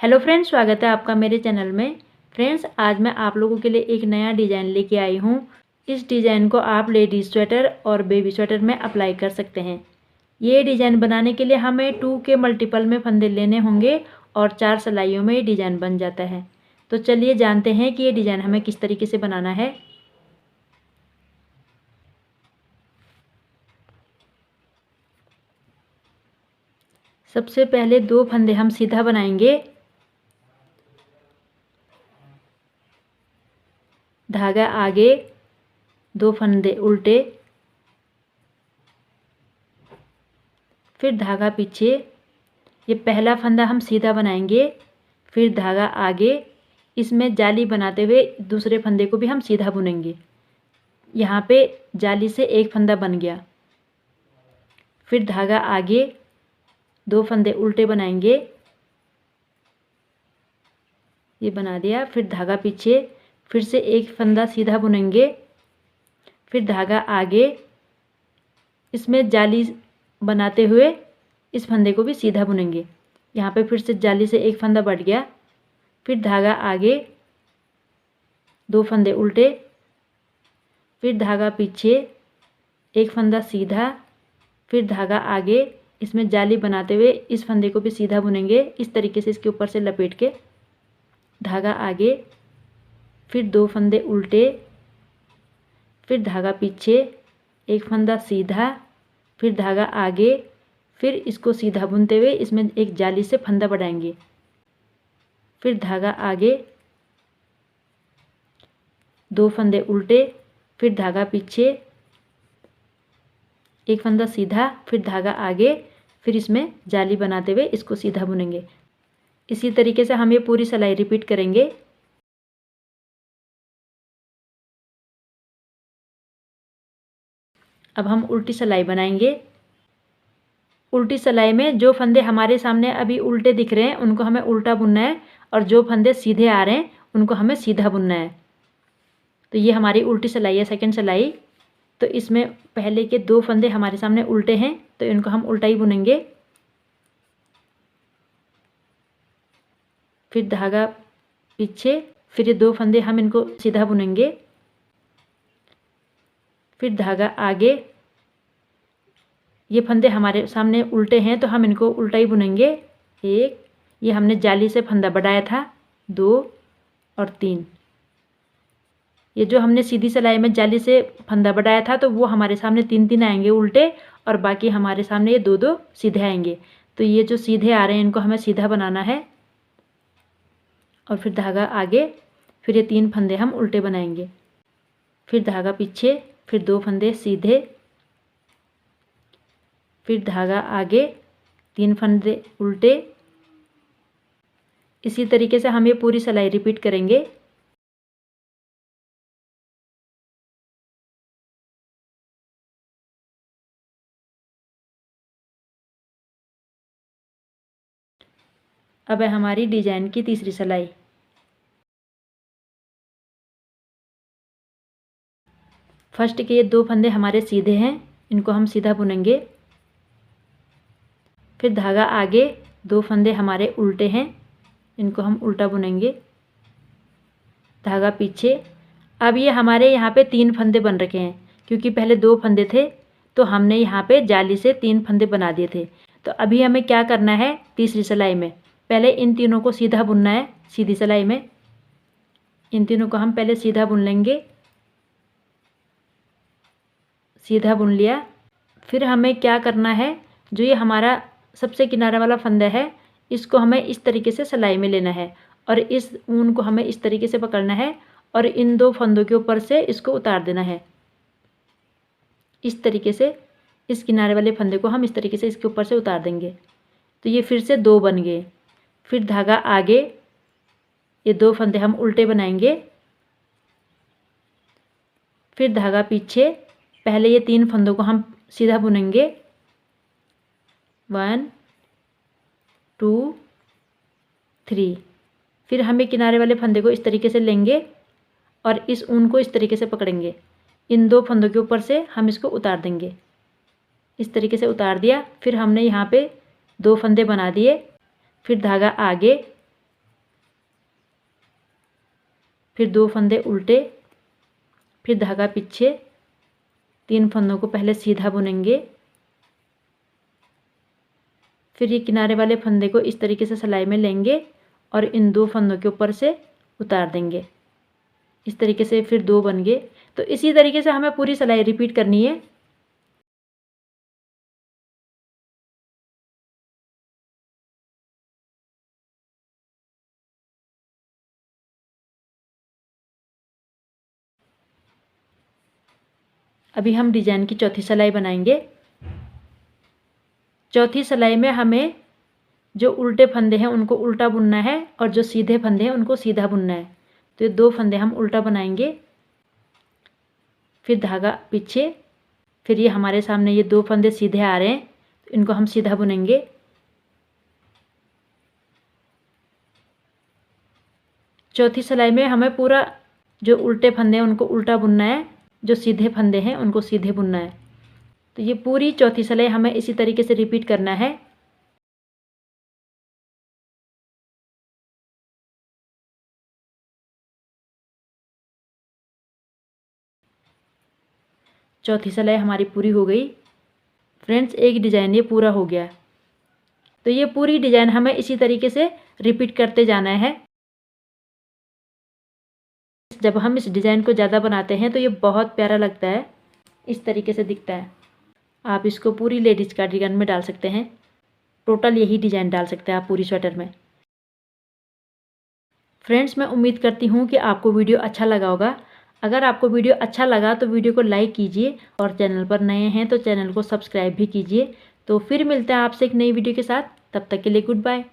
Hello friends, स्वागत है आपका मेरे चैनल में। फ्रेंड्स, आज मैं आप लोगों के लिए एक नया डिज़ाइन लेके आई हूँ। इस डिज़ाइन को आप लेडीज़ स्वेटर और बेबी स्वेटर में अप्लाई कर सकते हैं। ये डिज़ाइन बनाने के लिए हमें 2 के मल्टीपल में फंदे लेने होंगे और 4 सिलाइयों में ये डिज़ाइन बन जाता है। तो चलिए जानते हैं कि ये डिज़ाइन हमें किस तरीके से बनाना है। सबसे पहले 2 फंदे हम सीधा बनाएंगे। धागा आगे, 2 फंदे उल्टे, फिर धागा पीछे। ये पहला फंदा हम सीधा बनाएंगे, फिर धागा आगे, इसमें जाली बनाते हुए दूसरे फंदे को भी हम सीधा बुनेंगे। यहाँ पे जाली से एक फंदा बन गया, फिर धागा आगे, 2 फंदे उल्टे बनाएंगे, ये बना दिया। फिर धागा पीछे, फिर से एक फंदा सीधा बुनेंगे, फिर धागा आगे, इसमें जाली बनाते हुए इस फंदे को भी सीधा बुनेंगे। यहाँ पे फिर से जाली से एक फंदा बढ़ गया, फिर धागा आगे, 2 फंदे उल्टे, फिर धागा पीछे, एक फंदा सीधा, फिर धागा आगे, इसमें जाली बनाते हुए इस फंदे को भी सीधा बुनेंगे। इस तरीके से इसके ऊपर से लपेट के धागा आगे, फिर 2 फंदे उल्टे, फिर धागा पीछे, एक फंदा सीधा, फिर धागा आगे, फिर इसको सीधा बुनते हुए इसमें एक जाली से फंदा बढ़ाएंगे, फिर धागा आगे, 2 फंदे उल्टे, फिर धागा पीछे, एक फंदा सीधा, फिर धागा आगे, फिर इसमें जाली बनाते हुए इसको सीधा बुनेंगे। इसी तरीके से हम ये पूरी सिलाई रिपीट करेंगे। अब हम उल्टी सिलाई बनाएंगे। उल्टी सिलाई में जो फंदे हमारे सामने अभी उल्टे दिख रहे हैं उनको हमें उल्टा बुनना है, और जो फंदे सीधे आ रहे हैं उनको हमें सीधा बुनना है। तो ये हमारी उल्टी सिलाई है, सेकंड सिलाई। तो इसमें पहले के 2 फंदे हमारे सामने उल्टे हैं, तो इनको हम उल्टा ही बुनेंगे। फिर धागा पीछे, फिर ये 2 फंदे हम इनको सीधा बुनेंगे, फिर धागा आगे। ये फंदे हमारे सामने उल्टे हैं तो हम इनको उल्टा ही बुनेंगे। 1, ये हमने जाली से फंदा बढ़ाया था, 2 और 3। ये जो हमने सीधी सिलाई में जाली से फंदा बढ़ाया था तो वो हमारे सामने 3-3 आएंगे उल्टे, और बाकी हमारे सामने ये 2-2 सीधे आएंगे। तो ये जो सीधे आ रहे हैं इनको हमें सीधा बनाना है, और फिर धागा आगे, फिर ये 3 फंदे हम उल्टे बनाएंगे, फिर धागा पीछे, फिर 2 फंदे सीधे, फिर धागा आगे, 3 फंदे उल्टे। इसी तरीके से हम ये पूरी सिलाई रिपीट करेंगे। अब है हमारी डिजाइन की तीसरी सिलाई। फर्स्ट के ये 2 फंदे हमारे सीधे हैं, इनको हम सीधा बुनेंगे, फिर धागा आगे, 2 फंदे हमारे उल्टे हैं, इनको हम उल्टा बुनेंगे, धागा पीछे। अब ये हमारे यहाँ पे 3 फंदे बन रखे हैं, क्योंकि पहले 2 फंदे थे तो हमने यहाँ पे जाली से 3 फंदे बना दिए थे। तो अभी हमें क्या करना है, तीसरी सिलाई में पहले इन तीनों को सीधा बुनना है। सीधी सिलाई में इन तीनों को हम पहले सीधा बुन लेंगे, सीधा बुन लिया। फिर हमें क्या करना है, जो ये हमारा सबसे किनारे वाला फंदा है इसको हमें इस तरीके से सिलाई में लेना है, और इस ऊन को हमें इस तरीके से पकड़ना है, और इन 2 फंदों के ऊपर से इसको उतार देना है। इस तरीके से इस किनारे वाले फंदे को हम इस तरीके से इसके ऊपर से उतार देंगे। तो ये फिर से 2 बन गए। फिर धागा आगे, ये 2 फंदे हम उल्टे बनाएंगे, फिर धागा पीछे। पहले ये 3 फंदों को हम सीधा बुनेंगे, 1 2 3। फिर हम ये किनारे वाले फंदे को इस तरीके से लेंगे और इस ऊन को इस तरीके से पकड़ेंगे। इन 2 फंदों के ऊपर से हम इसको उतार देंगे, इस तरीके से उतार दिया। फिर हमने यहाँ पे 2 फंदे बना दिए, फिर धागा आगे, फिर 2 फंदे उल्टे, फिर धागा पीछे, 3 फंदों को पहले सीधा बुनेंगे, फिर ये किनारे वाले फंदे को इस तरीके से सिलाई में लेंगे और इन 2 फंदों के ऊपर से उतार देंगे। इस तरीके से फिर 2 बन गए। तो इसी तरीके से हमें पूरी सिलाई रिपीट करनी है। अभी हम डिजाइन की चौथी सिलाई बनाएंगे। चौथी सिलाई में हमें जो उल्टे फंदे हैं उनको उल्टा बुनना है और जो सीधे फंदे हैं उनको सीधा बुनना है। तो ये 2 फंदे हम उल्टा बनाएंगे, फिर धागा पीछे, फिर ये हमारे सामने ये 2 फंदे सीधे आ रहे हैं, तो इनको हम सीधा बुनेंगे। चौथी सिलाई में हमें पूरा जो उल्टे फंदे हैं उनको उल्टा बुनना है, जो सीधे फंदे हैं उनको सीधे बुनना है। तो ये पूरी चौथी सिलाई हमें इसी तरीके से रिपीट करना है। चौथी सिलाई हमारी पूरी हो गई। फ्रेंड्स, एक डिज़ाइन ये पूरा हो गया। तो ये पूरी डिज़ाइन हमें इसी तरीके से रिपीट करते जाना है। जब हम इस डिज़ाइन को ज़्यादा बनाते हैं तो ये बहुत प्यारा लगता है, इस तरीके से दिखता है। आप इसको पूरी लेडीज़ कार्डिगन में डाल सकते हैं। टोटल यही डिज़ाइन डाल सकते हैं आप पूरी स्वेटर में। फ्रेंड्स, मैं उम्मीद करती हूँ कि आपको वीडियो अच्छा लगा होगा। अगर आपको वीडियो अच्छा लगा तो वीडियो को लाइक कीजिए और चैनल पर नए हैं तो चैनल को सब्सक्राइब भी कीजिए। तो फिर मिलते हैं आपसे एक नई वीडियो के साथ। तब तक के लिए गुड बाय।